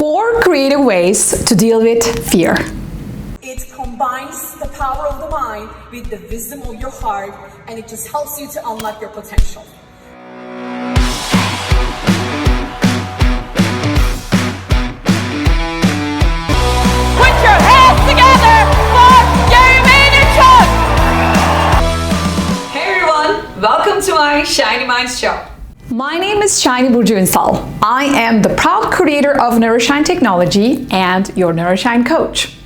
4 creative ways to deal with fear. It combines the power of the mind with the wisdom of your heart, and it just helps you to unlock your potential. Put your hands together for Jeremy Chuck! Hey everyone, welcome to my Shiny Minds show. My name is Shiny Burjunsal. I am the proud creator of Neuroshine Technology and your Neuroshine coach.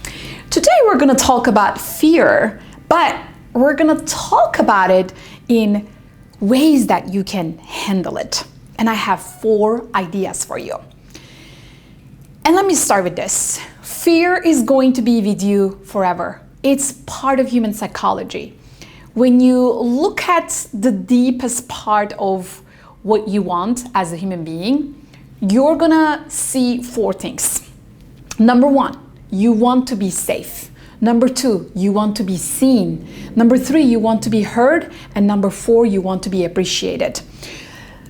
Today we're going to talk about fear, but we're going to talk about it in ways that you can handle it. And I have 4 ideas for you. And let me start with this. Fear is going to be with you forever. It's part of human psychology. When you look at the deepest part of what you want as a human being, you're gonna see 4 things. Number 1, you want to be safe. Number 2, you want to be seen. Number 3, you want to be heard. And number 4, you want to be appreciated.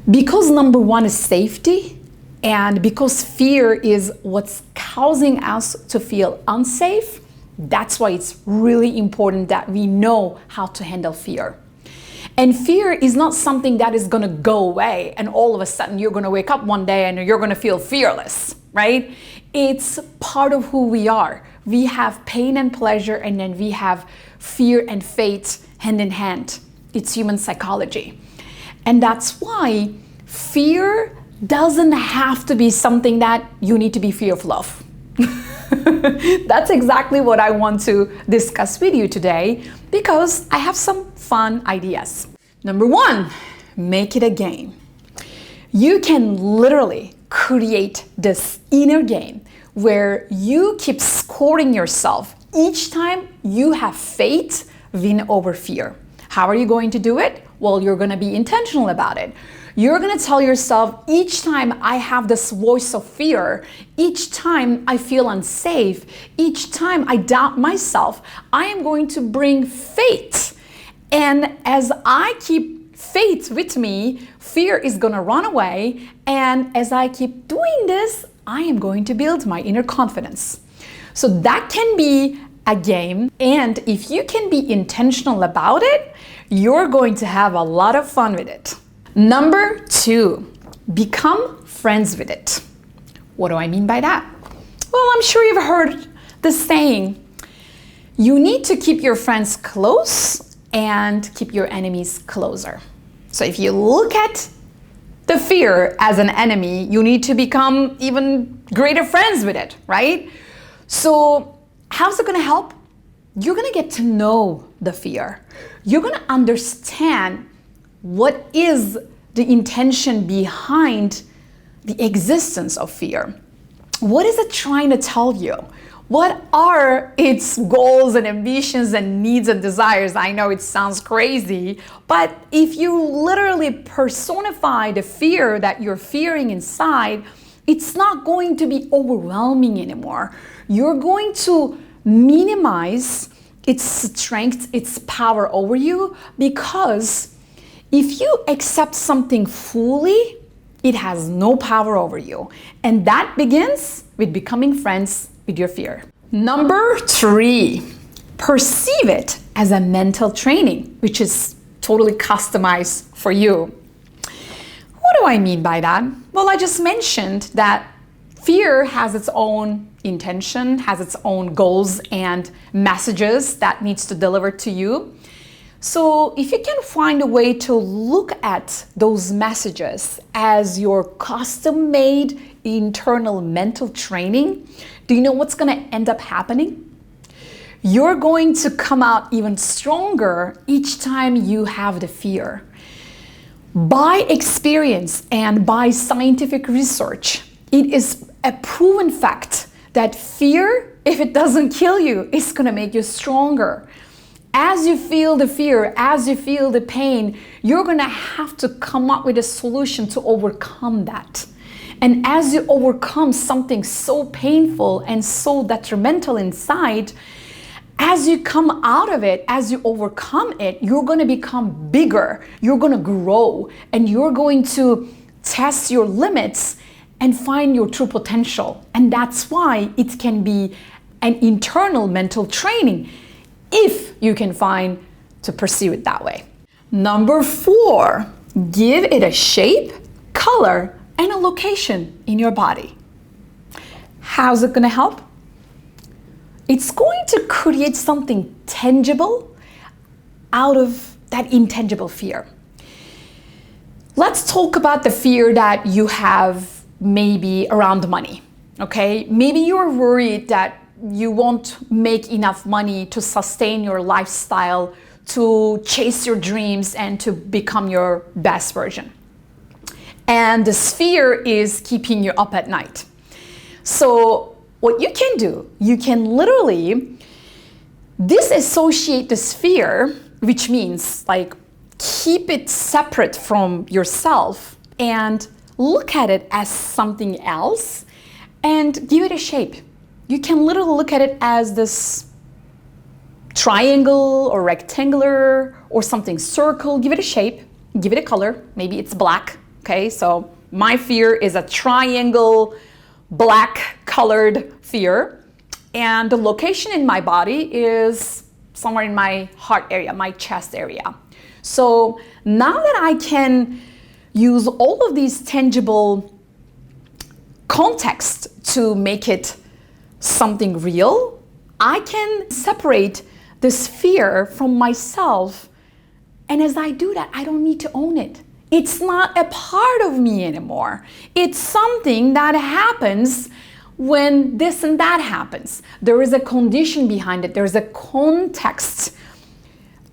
Because number 1 is safety, and because fear is what's causing us to feel unsafe, that's why it's really important that we know how to handle fear. And fear is not something that is going to go away and all of a sudden you're going to wake up one day and you're going to feel fearless, right? It's part of who we are. We have pain and pleasure, and then we have fear and faith hand in hand. It's human psychology. And that's why fear doesn't have to be something that you need to be fearful of. That's exactly what I want to discuss with you today, because I have some fun ideas. Number 1, make it a game. You can literally create this inner game where you keep scoring yourself each time you have faith win over fear. How are you going to do it? Well, you're going to be intentional about it. You're going to tell yourself, each time I have this voice of fear, each time I feel unsafe, each time I doubt myself, I am going to bring faith. And as I keep faith with me, fear is going to run away. And as I keep doing this, I am going to build my inner confidence. So that can be a game. And if you can be intentional about it, you're going to have a lot of fun with it. Number 2, become friends with it. What do I mean by that? Well, I'm sure you've heard the saying, you need to keep your friends close and keep your enemies closer. So if you look at the fear as an enemy, you need to become even greater friends with it, right? So how's it going to help? You're going to get to know the fear. You're going to understand what is the intention behind the existence of fear. What is it trying to tell you? What are its goals and ambitions and needs and desires? I know it sounds crazy, but if you literally personify the fear that you're fearing inside, it's not going to be overwhelming anymore. You're going to minimize its strength, its power over you, because if you accept something fully, it has no power over you. And that begins with becoming friends with your fear. Number 3, perceive it as a mental training, which is totally customized for you. What do I mean by that? Well, I just mentioned that fear has its own intention, has its own goals and messages that needs to deliver to you. So if you can find a way to look at those messages as your custom-made internal mental training, do you know what's going to end up happening? You're going to come out even stronger each time you have the fear. By experience and by scientific research, it is a proven fact that fear, if it doesn't kill you, is going to make you stronger. As you feel the fear, as you feel the pain, you're going to have to come up with a solution to overcome that. And as you overcome something so painful and so detrimental inside, as you come out of it, as you overcome it, you're going to become bigger, you're going to grow, and you're going to test your limits and find your true potential. And that's why it can be an internal mental training if you can find to pursue it that way. Number 4, give it a shape, color, and a location in your body. How's it going to help? It's going to create something tangible out of that intangible fear. Let's talk about the fear that you have maybe around money, okay? Maybe you're worried that you won't make enough money to sustain your lifestyle, to chase your dreams, and to become your best version. And this fear is keeping you up at night. So what you can do, you can literally disassociate this fear, which means like keep it separate from yourself and look at it as something else and give it a shape. You can literally look at it as this triangle or rectangular or something circle. Give it a shape, give it a color. Maybe it's black, okay? So my fear is a triangle, black colored fear. And the location in my body is somewhere in my heart area, my chest area. So now that I can use all of these tangible context to make it something real, I can separate this fear from myself. And as I do that, I don't need to own it. It's not a part of me anymore. It's something that happens when this and that happens. There is a condition behind it. There's a context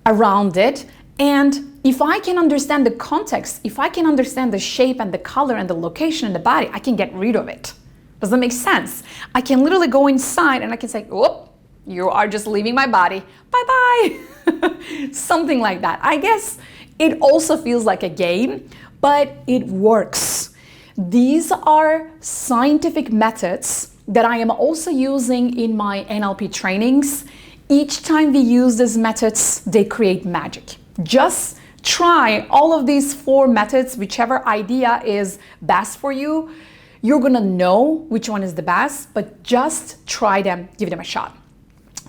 around it. And if I can understand the context, if I can understand the shape and the color and the location in the body, I can get rid of it. Does that make sense? I can literally go inside and I can say, whoop, you are just leaving my body. Bye-bye. Something like that. I guess it also feels like a game, but it works. These are scientific methods that I am also using in my NLP trainings. Each time we use these methods, they create magic. Just try all of these 4 methods, whichever idea is best for you. You're gonna know which one is the best, but just try them, give them a shot.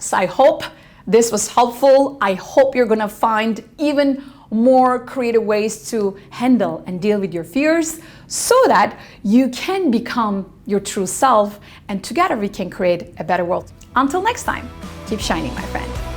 So I hope this was helpful. I hope you're gonna find even more creative ways to handle and deal with your fears so that you can become your true self, and together we can create a better world. Until next time, keep shining, my friend.